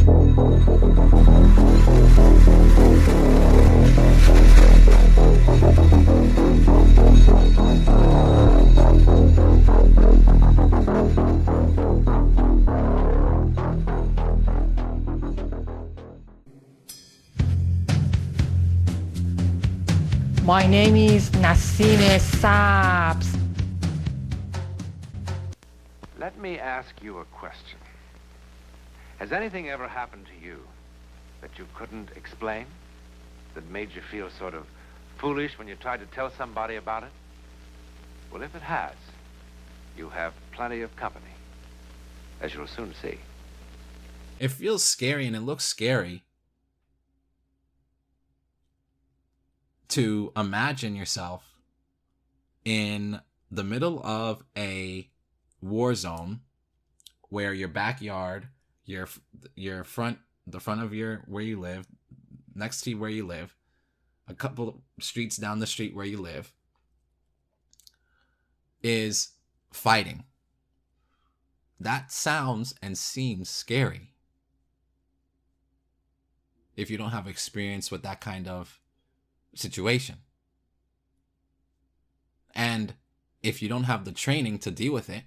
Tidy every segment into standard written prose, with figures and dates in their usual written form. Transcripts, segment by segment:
My name is Nassim Saps. Let me ask you a question. Has anything ever happened to you that you couldn't explain? That made you feel sort of foolish when you tried to tell somebody about it? Well, if it has, you have plenty of company, as you'll soon see. It feels scary and it looks scary to imagine yourself in the middle of a war zone where your backyard, the front of where you live, next to where you live, a couple streets down the street where you live, is fighting. That sounds and seems scary if you don't have experience with that kind of situation. And if you don't have the training to deal with it,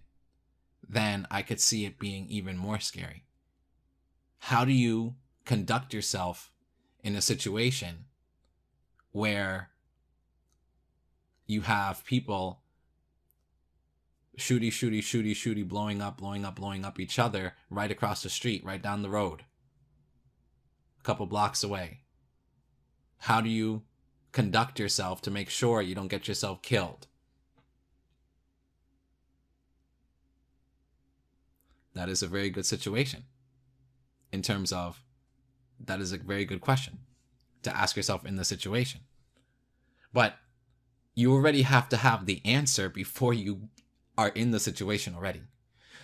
then I could see it being even more scary. How do you conduct yourself in a situation where you have people shooty, blowing up each other right across the street, right down the road, a couple blocks away? How do you conduct yourself to make sure you don't get yourself killed? That is a very good situation. In terms of, that is a very good question to ask yourself in the situation. But you already have to have the answer before you are in the situation already.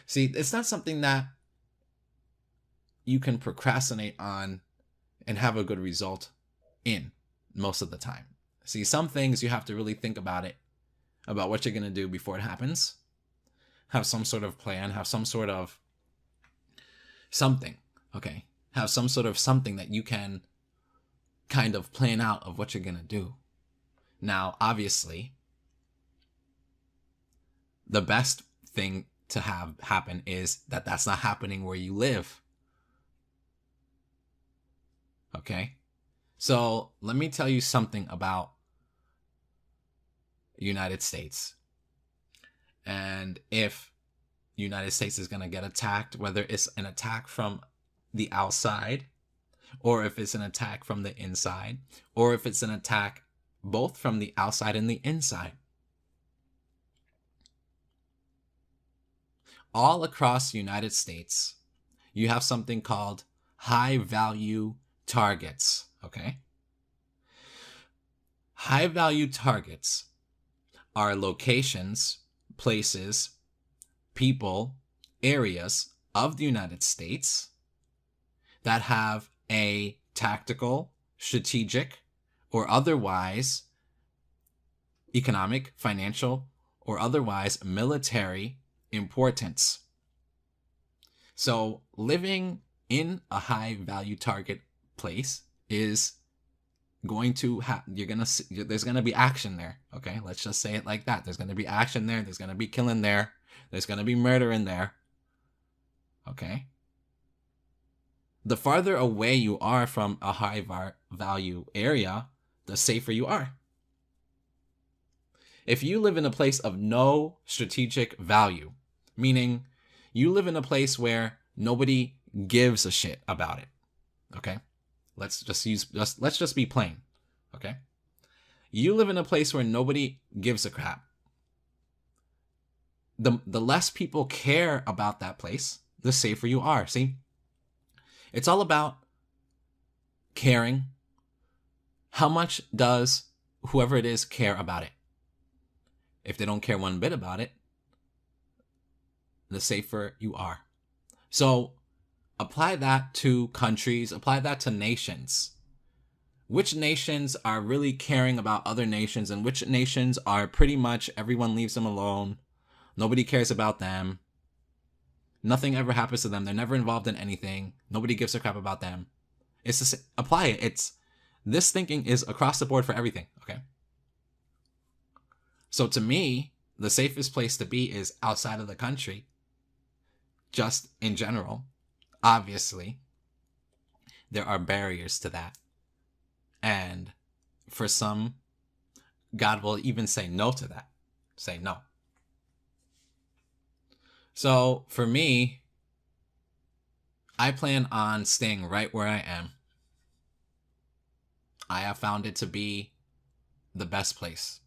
See, it's not something that you can procrastinate on and have a good result in most of the time. See, some things you have to really think about it, about what you're going to do before it happens. Have some sort of plan, have some sort of something, okay? Have some sort of something that you can kind of plan out of what you're going to do. Now, obviously, the best thing to have happen is that that's not happening where you live. Okay? So let me tell you something about United States. And if United States is going to get attacked, whether it's an attack from the outside, or if it's an attack from the inside, or if it's an attack both from the outside and the inside. All across the United States, you have something called high value targets, okay? High value targets are locations, places, people, areas of the United States that have a tactical, strategic, or otherwise economic, financial, or otherwise military importance. So living in a high value target place is going to there's going to be action there. Okay, let's just say it like that. There's going to be action there. There's going to be killing there. There's going to be murder in there. Okay. The farther away you are from a high value area, the safer you are. If you live in a place of no strategic value, meaning you live in a place where nobody gives a shit about it. Okay? Let's just be plain. Okay? You live in a place where nobody gives a crap. The less people care about that place, the safer you are. See? It's all about caring. How much does whoever it is care about it? If they don't care one bit about it, the safer you are. So apply that to countries, apply that to nations. Which nations are really caring about other nations, and which nations are pretty much everyone leaves them alone. Nobody cares about them. Nothing ever happens to them. They're never involved in anything. Nobody gives a crap about them. It's just apply it. This thinking is across the board for everything. Okay. So to me, the safest place to be is outside of the country. Just in general. Obviously, there are barriers to that. And for some, God will even say no to that. Say no. So for me, I plan on staying right where I am. I have found it to be the best place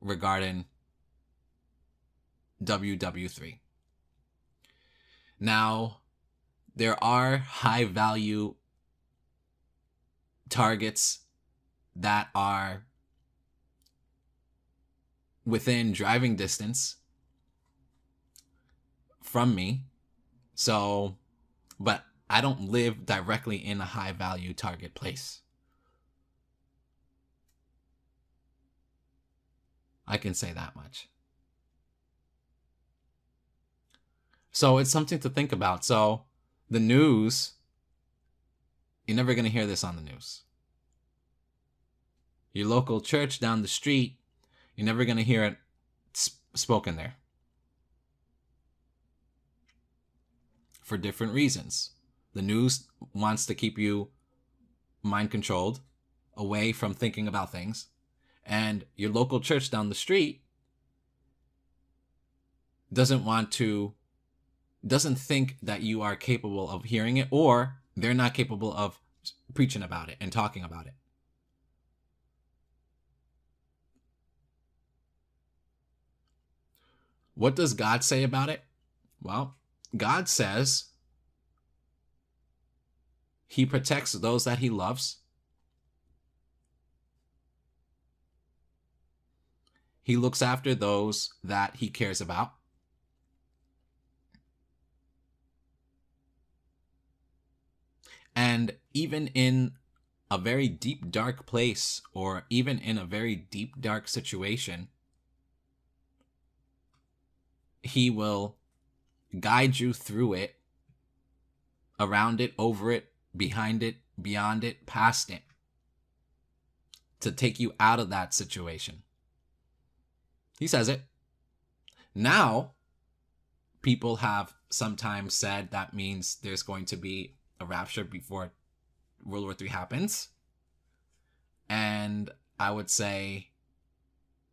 regarding WW3. Now, there are high value targets that are within driving distance from me. So, but I don't live directly in a high value target place. I can say that much. So it's something to think about. So the news, you're never going to hear this on the news. Your local church down the street, you're never going to hear it spoken there. For different reasons. The news wants to keep you mind controlled, away from thinking about things. And your local church down the street doesn't think that you are capable of hearing it, or they're not capable of preaching about it and talking about it. What does God say about it? Well, God says he protects those that he loves. He looks after those that he cares about. And even in a very deep, dark place, or even in a very deep, dark situation, he will guide you through it, around it, over it, behind it, beyond it, past it, to take you out of that situation. He says it. Now, people have sometimes said that means there's going to be a rapture before World War III happens. And I would say,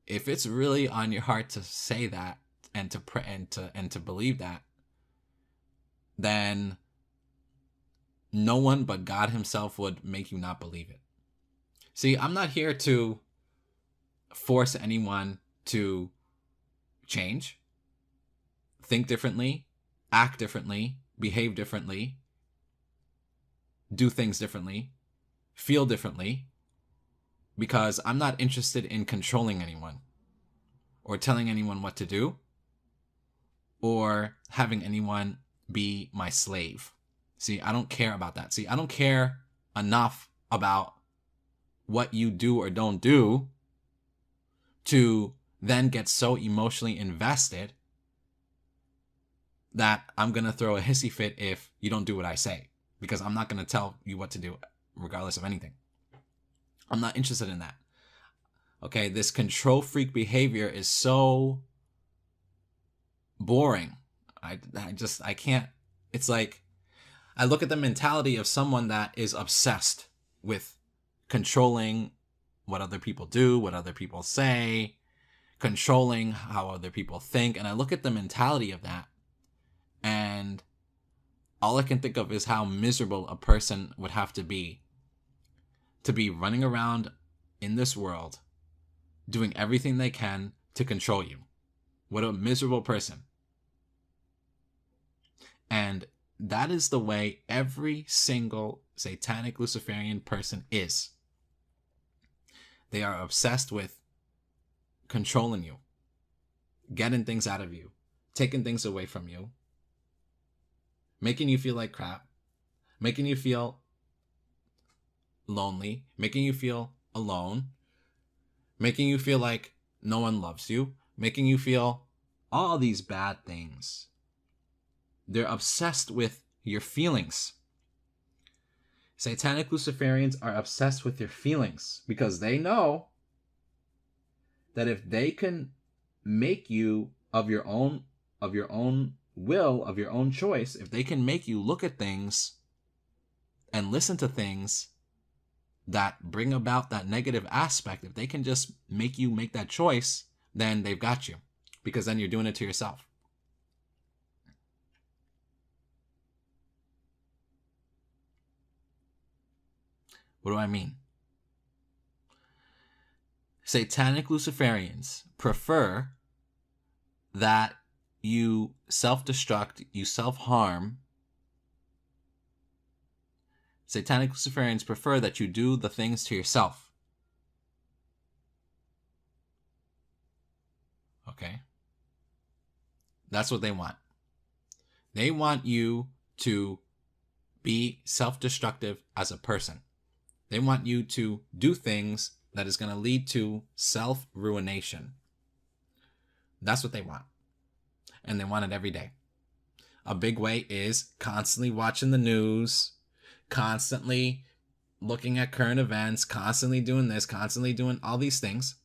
if it's really on your heart to say that and to pray and to believe that, then no one but God himself would make you not believe it. See, I'm not here to force anyone to change, think differently, act differently, behave differently, do things differently, feel differently, because I'm not interested in controlling anyone or telling anyone what to do or having anyone be my slave. See, I don't care about that. See, I don't care enough about what you do or don't do to then get so emotionally invested that I'm going to throw a hissy fit if you don't do what I say, because I'm not going to tell you what to do regardless of anything. I'm not interested in that. Okay, this control freak behavior is so boring. I can't. It's like, I look at the mentality of someone that is obsessed with controlling what other people do, what other people say, controlling how other people think. And I look at the mentality of that, and all I can think of is how miserable a person would have to be running around in this world doing everything they can to control you. What a miserable person. And that is the way every single satanic Luciferian person is. They are obsessed with controlling you, getting things out of you, taking things away from you, making you feel like crap, making you feel lonely, making you feel alone, making you feel like no one loves you, making you feel all these bad things. They're obsessed with your feelings. Satanic Luciferians are obsessed with your feelings because they know that if they can make you of your own will, of your own choice, if they can make you look at things and listen to things that bring about that negative aspect, if they can just make you make that choice, then they've got you, because then you're doing it to yourself. What do I mean? Satanic Luciferians prefer that you self-destruct, you self-harm. Satanic Luciferians prefer that you do the things to yourself. Okay? That's what they want. They want you to be self-destructive as a person. They want you to do things that is going to lead to self-ruination. That's what they want. And they want it every day. A big way is constantly watching the news, constantly looking at current events, constantly doing this, constantly doing all these things.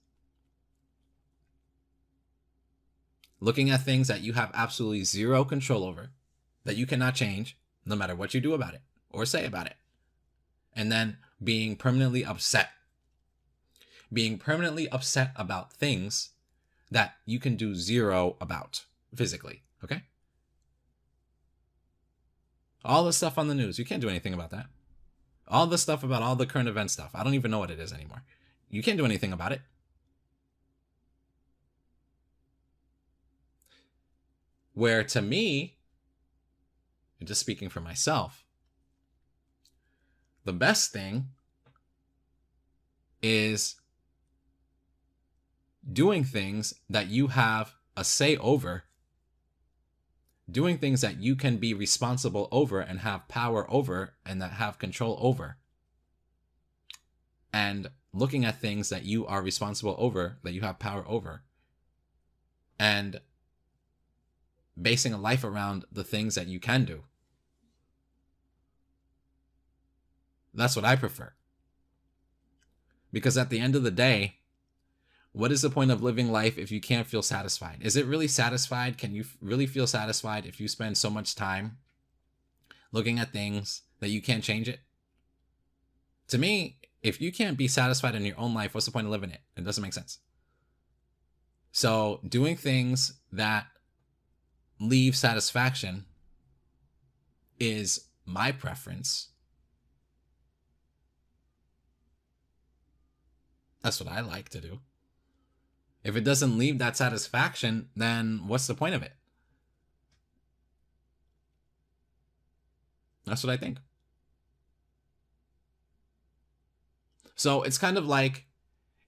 Looking at things that you have absolutely zero control over, that you cannot change, no matter what you do about it or say about it. And then being permanently upset. Being permanently upset about things that you can do zero about physically, okay? All the stuff on the news, you can't do anything about that. All the stuff about all the current event stuff, I don't even know what it is anymore. You can't do anything about it. Where to me, and just speaking for myself, the best thing is doing things that you have a say over, doing things that you can be responsible over and have power over and that have control over, and looking at things that you are responsible over, that you have power over, and basing a life around the things that you can do. That's what I prefer. Because at the end of the day, what is the point of living life if you can't feel satisfied? Is it really satisfied? Can you really feel satisfied if you spend so much time looking at things that you can't change it? To me, if you can't be satisfied in your own life, what's the point of living it? It doesn't make sense. So doing things that leave satisfaction is my preference. That's what I like to do. If it doesn't leave that satisfaction, then what's the point of it? That's what I think. So it's kind of like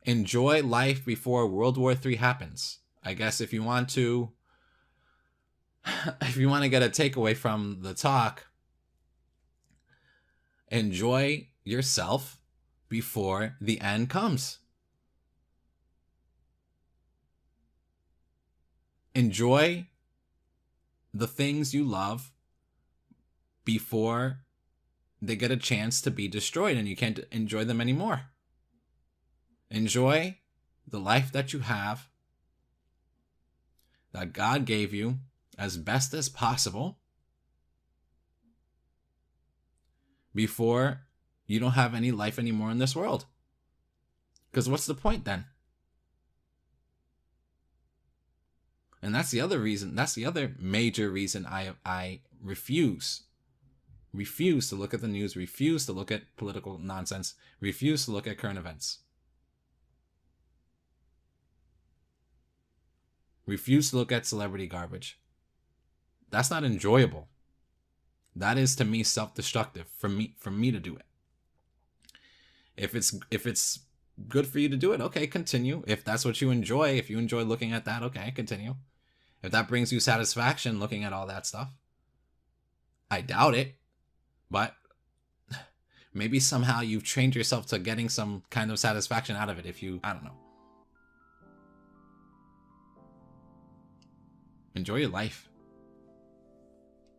enjoy life before World War III happens. I guess if you want to get a takeaway from the talk, enjoy yourself before the end comes. Enjoy the things you love before they get a chance to be destroyed and you can't enjoy them anymore. Enjoy the life that you have, that God gave you, as best as possible before you don't have any life anymore in this world. Because what's the point then? And that's the other reason, that's the other major reason I refuse to look at the news, refuse to look at political nonsense, refuse to look at current events. Refuse to look at celebrity garbage. That's not enjoyable. That is, to me, self-destructive for me to do it. If it's good for you to do it, okay, continue. If that's what you enjoy, if you enjoy looking at that, okay, continue. If that brings you satisfaction looking at all that stuff, I doubt it, but maybe somehow you've trained yourself to getting some kind of satisfaction out of it. I don't know. Enjoy your life.